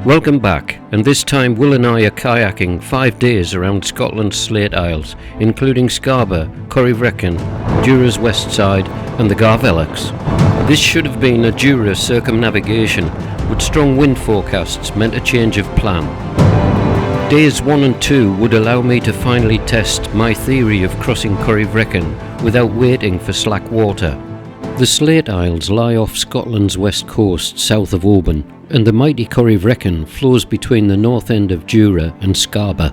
Welcome back, and this time Will and I are kayaking 5 days around Scotland's Slate Isles, including Scarba, Corryvreckan, Jura's west side and the Garvellachs. This should have been a Jura Circumnavigation, but strong wind forecasts meant a change of plan. Days 1 and 2 would allow me to finally test my theory of crossing Corryvreckan without waiting for slack water. The Slate Isles lie off Scotland's west coast south of Oban, and the mighty Corryvreckan flows between the north end of Jura and Scarba.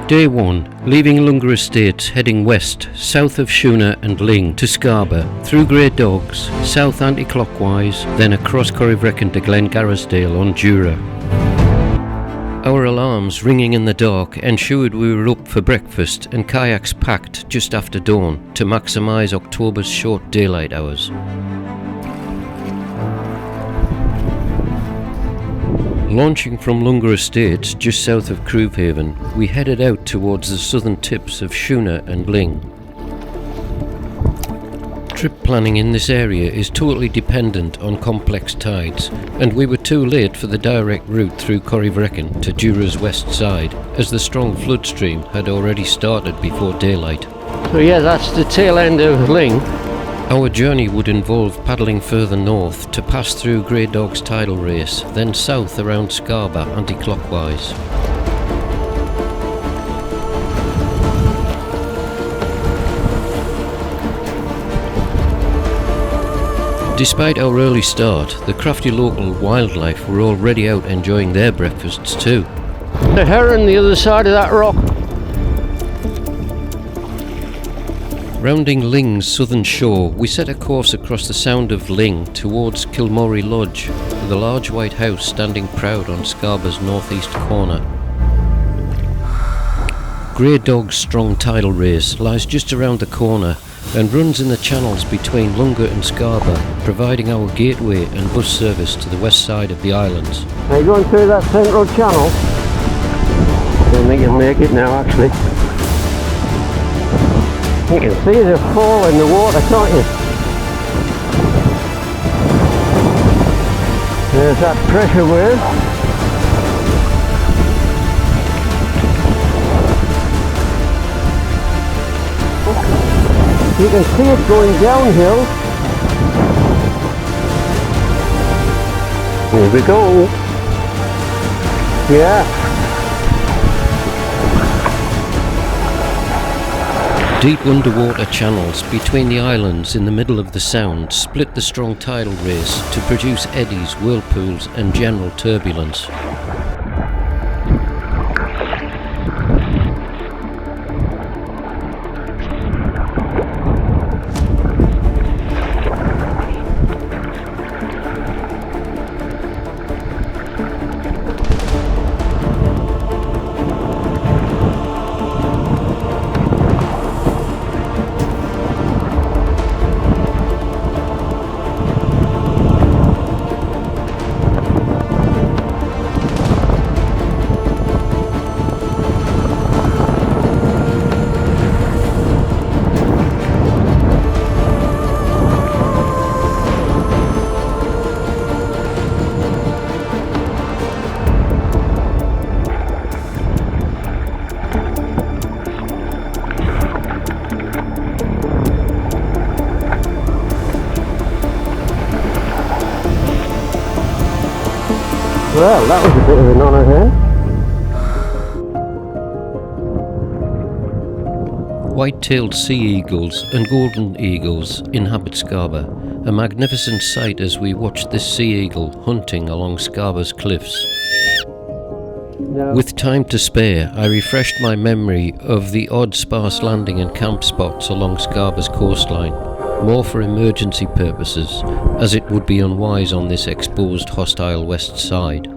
Day 1, leaving Glengarrisdale heading west, south of Shuna and Luing to Scarba, through Grey Dogs, south anti-clockwise, then across Corryvreckan to Glengarrisdale on Jura. Our alarms ringing in the dark ensured we were up for breakfast and kayaks packed just after dawn to maximise October's short daylight hours. Launching from Glengarrisdale just south of Croabh Haven, we headed out towards the southern tips of Shuna and Luing. Trip planning in this area is totally dependent on complex tides, and we were too late for the direct route through Corryvreckan to Jura's west side, as the strong flood stream had already started before daylight. So yeah, that's the tail end of Luing. Our journey would involve paddling further north to pass through Grey Dog's tidal race, then south around Scarba anti-clockwise. Despite our early start, the crafty local wildlife were already out enjoying their breakfasts too. The heron the other side of that rock. Rounding Luing's southern shore, we set a course across the Sound of Luing towards Kilmorey Lodge, with a large white house standing proud on Scarba's northeast corner. Grey Dog's strong tidal race lies just around the corner and runs in the channels between Lunga and Scarba, providing our gateway and bus service to the west side of the islands. Are you going through that central channel? I don't think you'll make it now, actually. You can see the fall in the water, can't you? There's that pressure wave. You can see it going downhill. Here we go. Yeah. Deep underwater channels between the islands in the middle of the Sound split the strong tidal race to produce eddies, whirlpools and general turbulence. Well, that was a bit of an honour here. White-tailed sea eagles and golden eagles inhabit Scarba, a magnificent sight as we watched this sea eagle hunting along Scarba's cliffs. With time to spare, I refreshed my memory of the odd sparse landing and camp spots along Scarba's coastline, more for emergency purposes, as it would be unwise on this exposed hostile west side.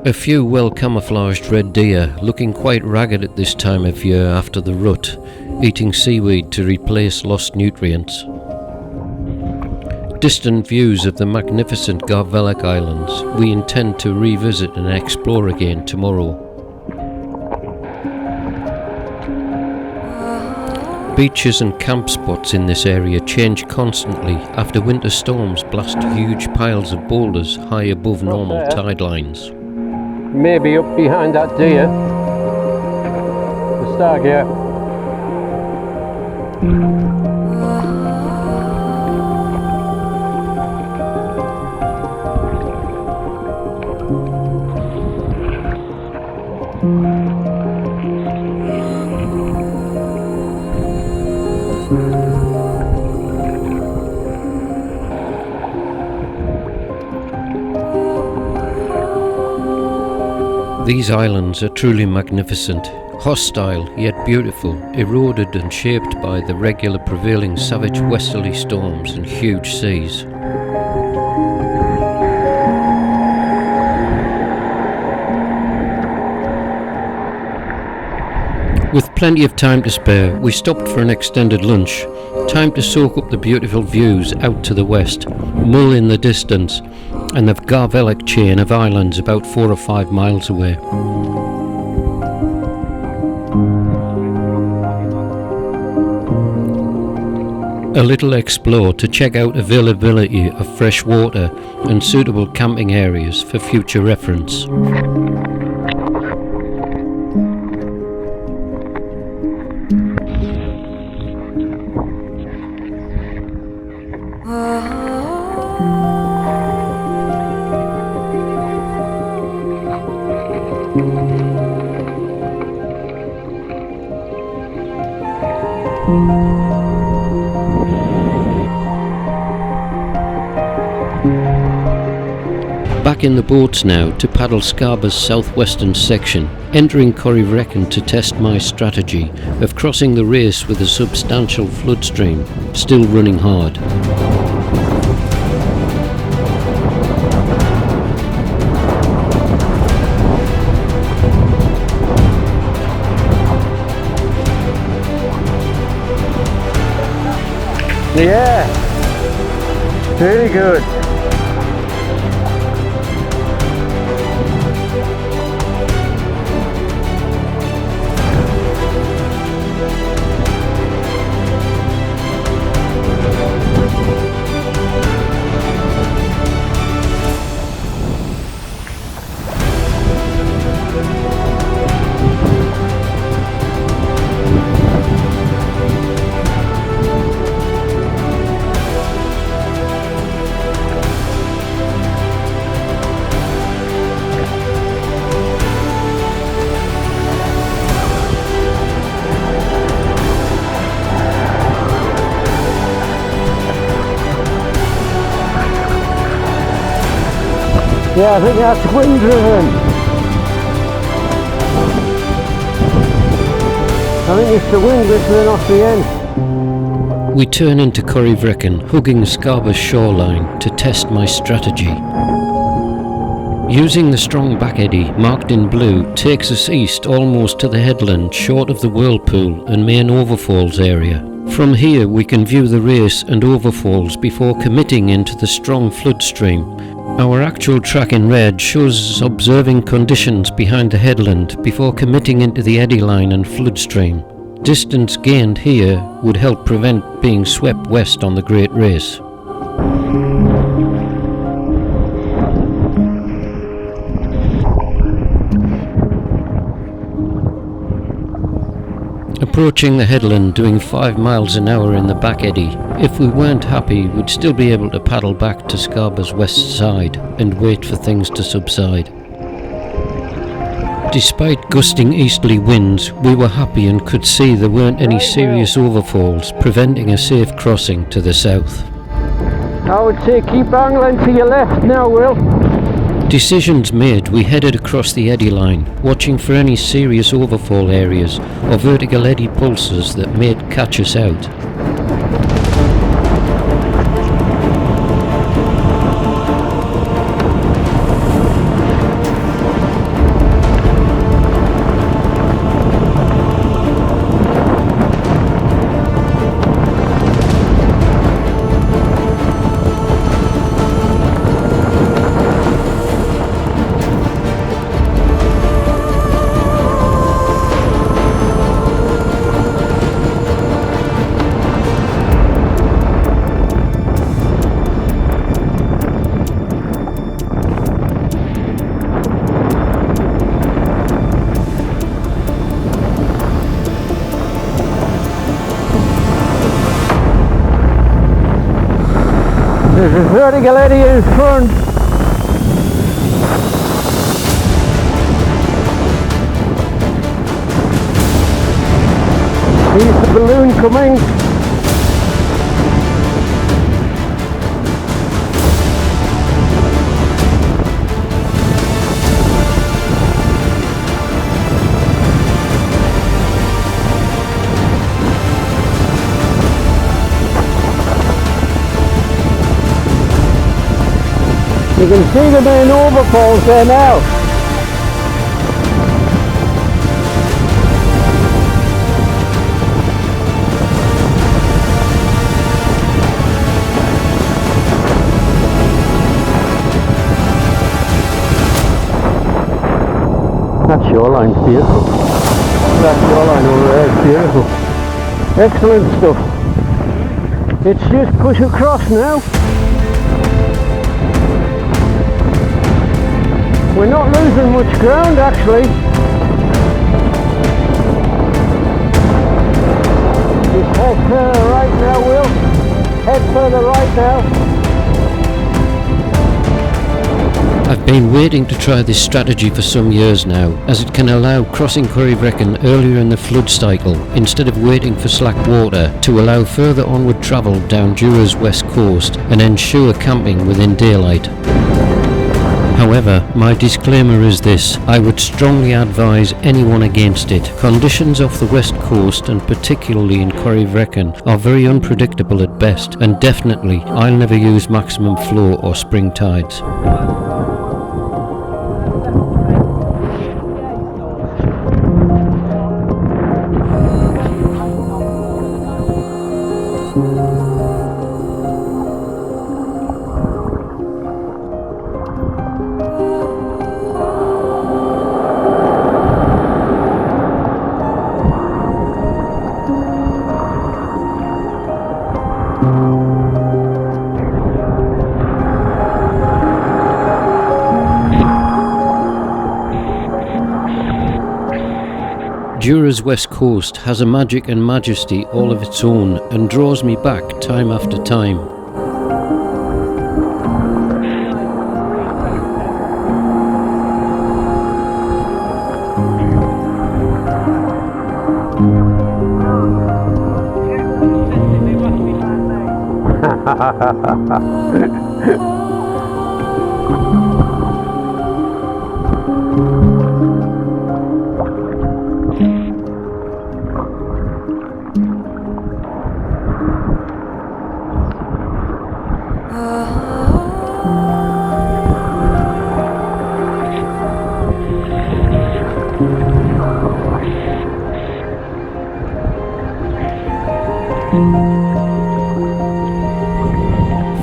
A few well-camouflaged red deer, looking quite ragged at this time of year after the rut, eating seaweed to replace lost nutrients. Distant views of the magnificent Garvellach Islands we intend to revisit and explore again tomorrow. beaches and camp spots in this area change constantly after winter storms blast huge piles of boulders high above normal tide lines. Maybe up behind that deer. The stag, yeah. These islands are truly magnificent, hostile yet beautiful, eroded and shaped by the regular prevailing savage westerly storms and huge seas. With plenty of time to spare, we stopped for an extended lunch. Time to soak up the beautiful views out to the west, Mull in the distance, and the Garvellach chain of islands about 4 or 5 miles away. A little explore to check out availability of fresh water and suitable camping areas for future reference. Back in the boats now to paddle Scarba's southwestern section, entering Corryvreckan to test my strategy of crossing the race with a substantial flood stream still running hard. Yeah, very good. Yeah, I think that's wind driven. I think it's the wind whistling off the end. We turn into Corryvreckan, hugging Scarba's shoreline to test my strategy. Using the strong back eddy, marked in blue, takes us east almost to the headland short of the whirlpool and main overfalls area. From here we can view the race and overfalls before committing into the strong flood stream. Our actual track in red shows us observing conditions behind the headland before committing into the eddy line and flood stream. Distance gained here would help prevent being swept west on the Great Race. Approaching the headland doing 5 miles an hour in the back eddy. If we weren't happy, we'd still be able to paddle back to Scarba's west side and wait for things to subside. Despite gusting easterly winds, we were happy and could see there weren't any serious overfalls preventing a safe crossing to the south. I would say keep angling to your left now, Will. Decisions made, we headed across the eddy line, watching for any serious overfall areas or vertical eddy pulses that may catch us out. There's vertical eddy in front. Here's the balloon coming. You can see the main overfalls there now. That shoreline's beautiful. That shoreline over there is beautiful. Excellent stuff. It's just push across now. We're not losing much ground actually. Just head further right now, Will. Head further right now. I've been waiting to try this strategy for some years now, as it can allow crossing Corryvreckan earlier in the flood cycle, instead of waiting for slack water, to allow further onward travel down Jura's west coast and ensure camping within daylight. However, my disclaimer is this: I would strongly advise anyone against it. Conditions off the west coast, and particularly in Corryvreckan, are very unpredictable at best, and definitely I'll never use maximum flow or spring tides. Jura's west coast has a magic and majesty all of its own and draws me back time after time.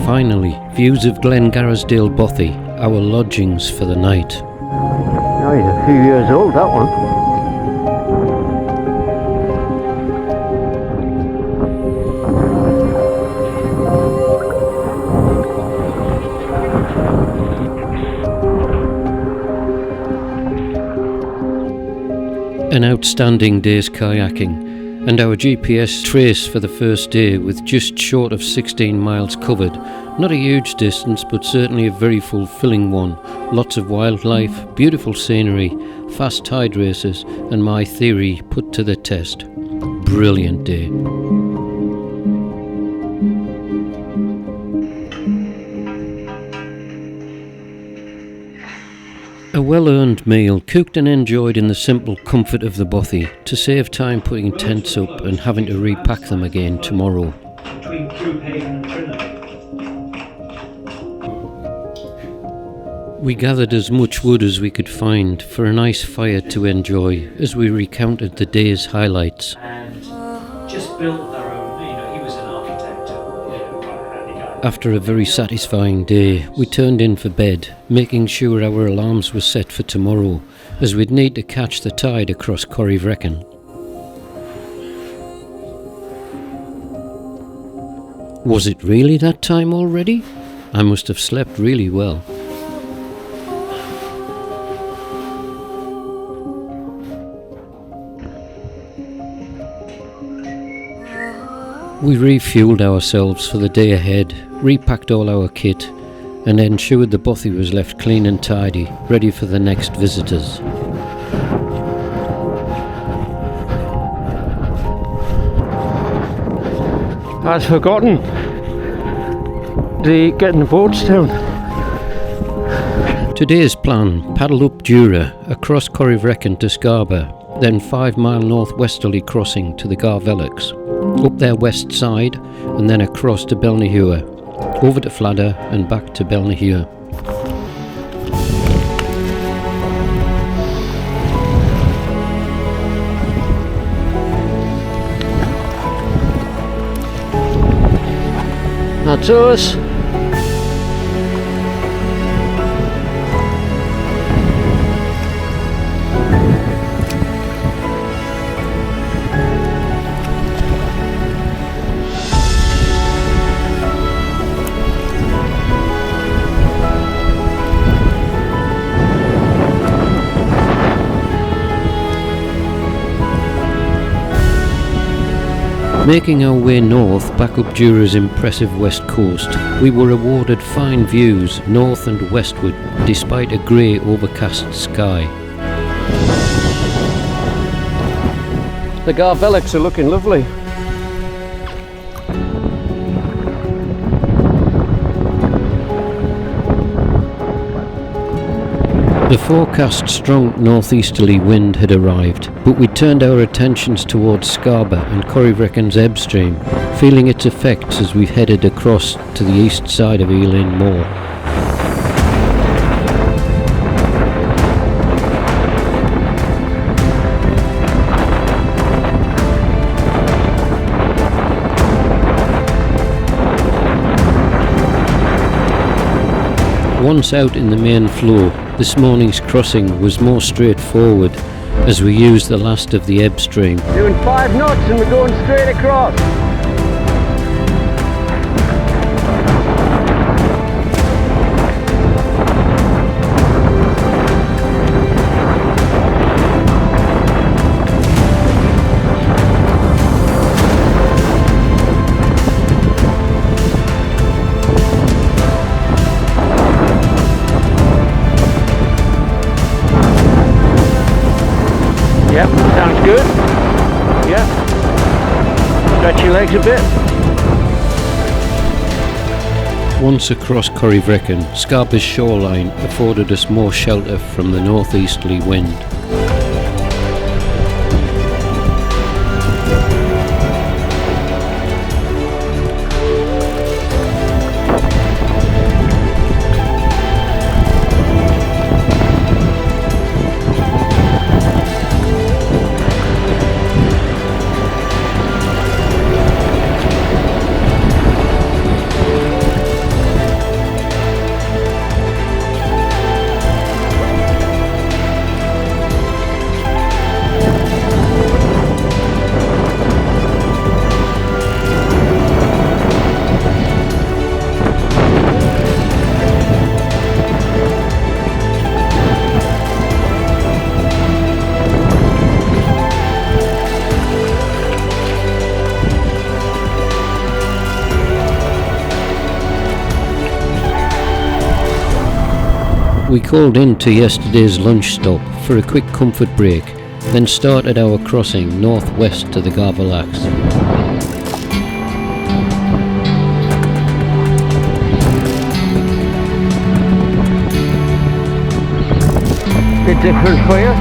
Finally, views of Glengarrisdale bothy, our lodgings for the night. Oh, he's a few years old, that one. An outstanding day's kayaking, and our GPS trace for the first day with just short of 16 miles covered. Not a huge distance, but certainly a very fulfilling one. Lots of wildlife, beautiful scenery, fast tide races, and my theory put to the test. Brilliant day. A well-earned meal, cooked and enjoyed in the simple comfort of the bothy, to save time putting tents up and having to repack them again tomorrow. Between Croabh Haven and Trinidad. We gathered as much wood as we could find for a nice fire to enjoy as we recounted the day's highlights. And just built their own, he was an architect, quite a handy guy. After a very satisfying day, we turned in for bed, making sure our alarms were set for tomorrow, as we'd need to catch the tide across Corryvreckan. Was it really that time already? I must have slept really well. We refueled ourselves for the day ahead, repacked all our kit, and ensured the bothy was left clean and tidy, ready for the next visitors. I'd forgotten getting the boats down. Today's plan: paddle up Jura, across Corryvreckan to Scarba, then 5 mile northwesterly crossing to the Garvellachs, up their west side, and then across to Belnehue, over to Fladda and back to Belnehue. That's us. Making our way north back up Jura's impressive west coast, we were awarded fine views north and westward despite a grey overcast sky. The Garvellachs are looking lovely. The forecast strong northeasterly wind had arrived, but we turned our attentions towards Scarba and Corryvreckan's ebb stream, feeling its effects as we headed across to the east side of Ealing Moor. Once out in the main flow, this morning's crossing was more straightforward as we used the last of the ebb stream. Doing 5 knots and we're going straight across. Yep, sounds good. Yeah. Stretch your legs a bit. Once across Corryvreckan, Scarba's shoreline afforded us more shelter from the northeasterly wind. We called in to yesterday's lunch stop for a quick comfort break, then started our crossing northwest to the Garvellachs. Bit different for you.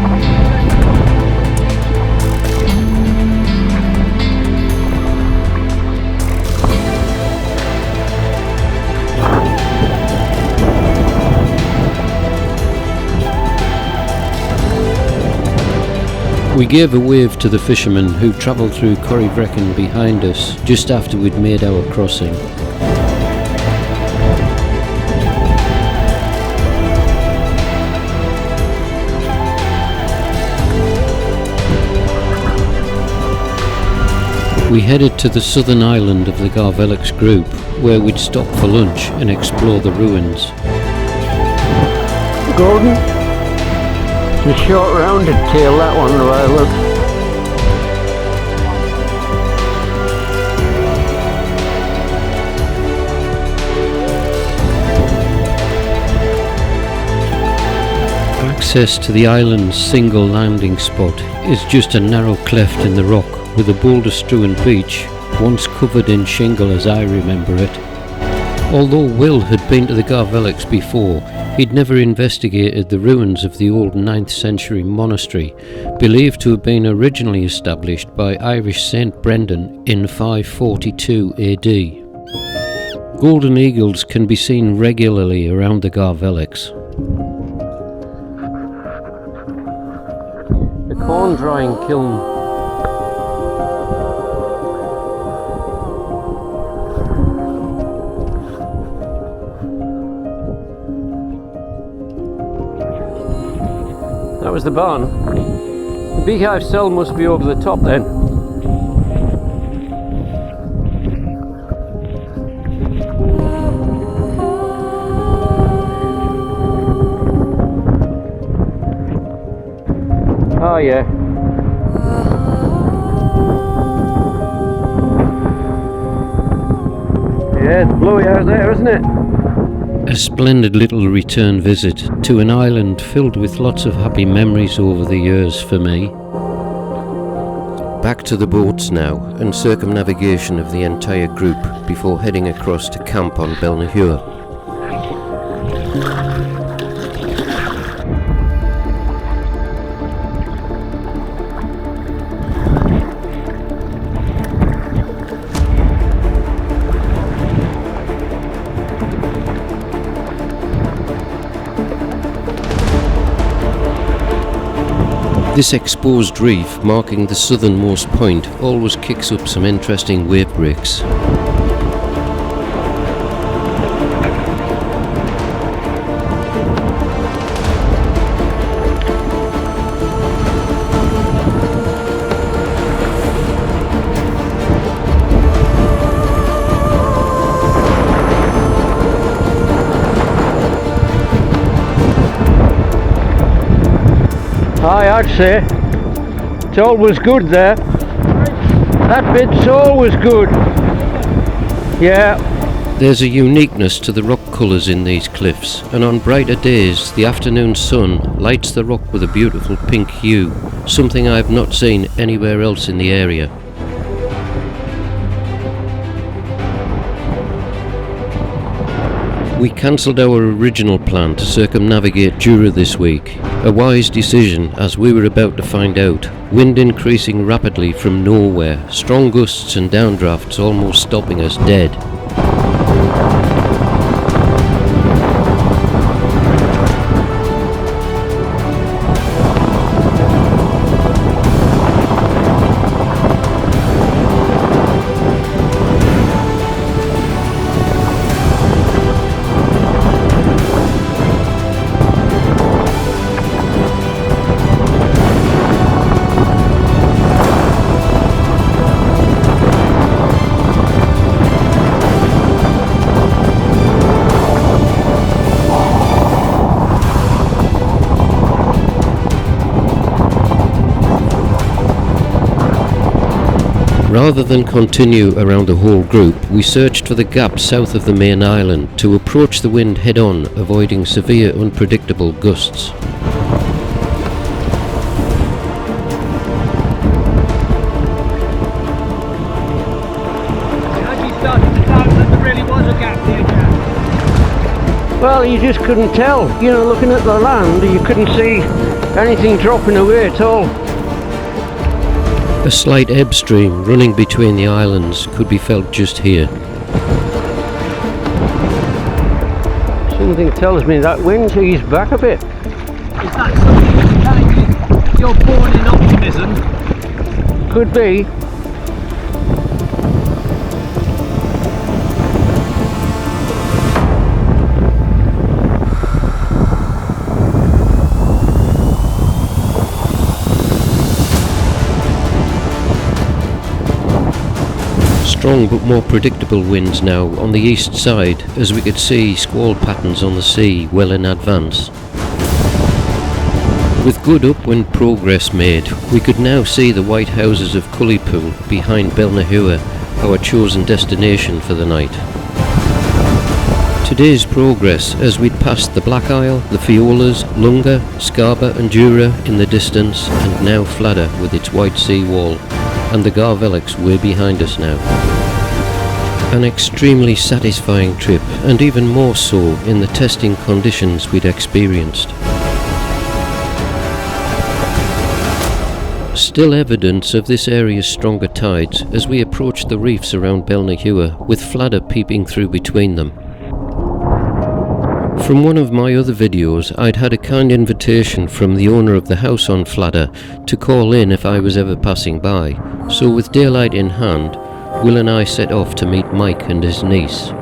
We gave a wave to the fishermen who travelled through Corryvreckan behind us just after we'd made our crossing. We headed to the southern island of the Garvellachs group, where we'd stop for lunch and explore the ruins. Gordon? The short rounded tail, that one, Violet. Access to the island's single landing spot is just a narrow cleft in the rock with a boulder-strewn beach, once covered in shingle as I remember it. Although Will had been to the Garvellachs before, he'd never investigated the ruins of the old 9th century monastery, believed to have been originally established by Irish Saint Brendan in 542 AD. Golden eagles can be seen regularly around the Garvellachs. The corn drying kiln. That was the barn. The beehive cell must be over the top then. Oh yeah. Yeah, it's blowy out there, isn't it? A splendid little return visit to an island filled with lots of happy memories over the years for me. Back to the boats now, and circumnavigation of the entire group before heading across to camp on Belnahua. This exposed reef, marking the southernmost point, always kicks up some interesting wave breaks. Aye, I'd say it's always good there. That bit's always good. Yeah. There's a uniqueness to the rock colours in these cliffs, and on brighter days the afternoon sun lights the rock with a beautiful pink hue, something I've not seen anywhere else in the area. We cancelled our original plan to circumnavigate Jura this week, a wise decision as we were about to find out. Wind increasing rapidly from nowhere, strong gusts and downdrafts almost stopping us dead. Rather than continue around the whole group, we searched for the gap south of the main island to approach the wind head-on, avoiding severe unpredictable gusts. Well, you just couldn't tell. You know, looking at the land, you couldn't see anything dropping away at all. A slight ebb stream running between the islands could be felt just here. Something tells me that wind's eased back a bit. Is that something telling you you're born in optimism? Could be. Strong but more predictable winds now on the east side, as we could see squall patterns on the sea well in advance. With good upwind progress made, we could now see the white houses of Cullypool behind Belnahua, our chosen destination for the night. To today's progress as we'd passed the Black Isle, the Fiolas, Lunga, Scarba and Jura in the distance, and now Fladda with its white sea wall, and the Garvellachs way behind us now. An extremely satisfying trip, and even more so in the testing conditions we'd experienced. Still evidence of this area's stronger tides as we approached the reefs around Belnahua, with Fladda peeping through between them. From one of my other videos, I'd had a kind invitation from the owner of the house on Fladda to call in if I was ever passing by, so with daylight in hand, Will and I set off to meet Mike and his niece.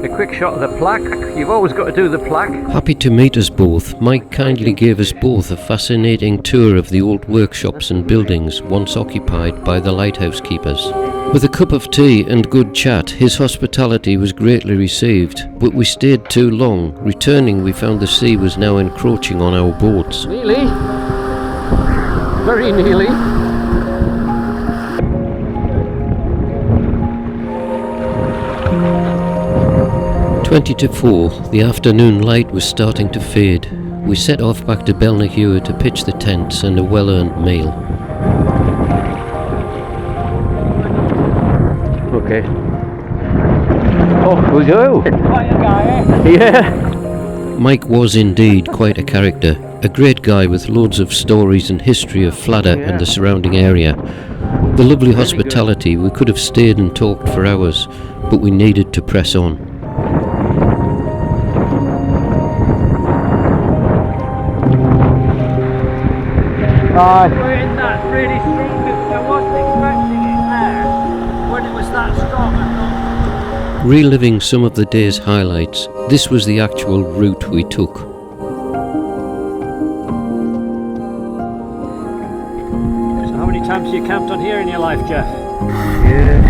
A quick shot of the plaque. You've always got to do the plaque. Happy to meet us both, Mike kindly gave us both a fascinating tour of the old workshops and buildings once occupied by the lighthouse keepers. With a cup of tea and good chat, his hospitality was greatly received, but we stayed too long. Returning, we found the sea was now encroaching on our boats. Nearly. Very nearly. 20 to 4, the afternoon light was starting to fade. We set off back to Belnahua to pitch the tents and a well-earned meal. Okay. Off we go. Quite a guy, eh? Yeah. Mike was indeed quite a character, a great guy with loads of stories and history of Fladda and the surrounding area. The lovely hospitality, we could have stayed and talked for hours, but we needed to press on. We're in that really strong bit. I wasn't expecting it there when it was that strong. Reliving some of the day's highlights, this was the actual route we took. So how many times have you camped on here in your life, Jeff? Yeah.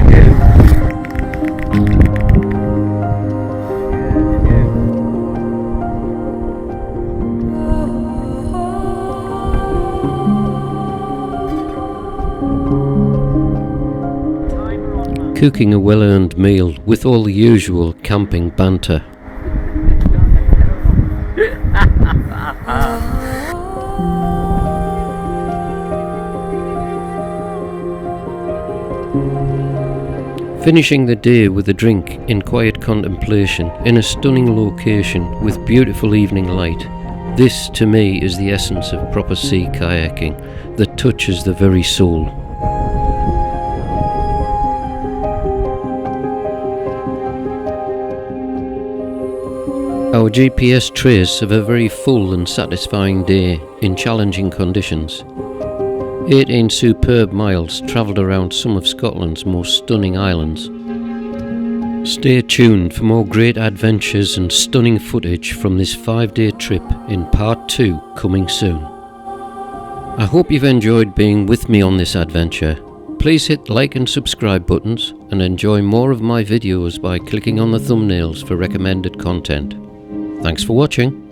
Cooking a well-earned meal with all the usual camping banter. Finishing the day with a drink in quiet contemplation in a stunning location with beautiful evening light. This to me is the essence of proper sea kayaking that touches the very soul. Our GPS trace of a very full and satisfying day in challenging conditions. 18 superb miles travelled around some of Scotland's most stunning islands. Stay tuned for more great adventures and stunning footage from this 5-day trip in part 2 coming soon. I hope you've enjoyed being with me on this adventure. Please hit the like and subscribe buttons and enjoy more of my videos by clicking on the thumbnails for recommended content. Thanks for watching.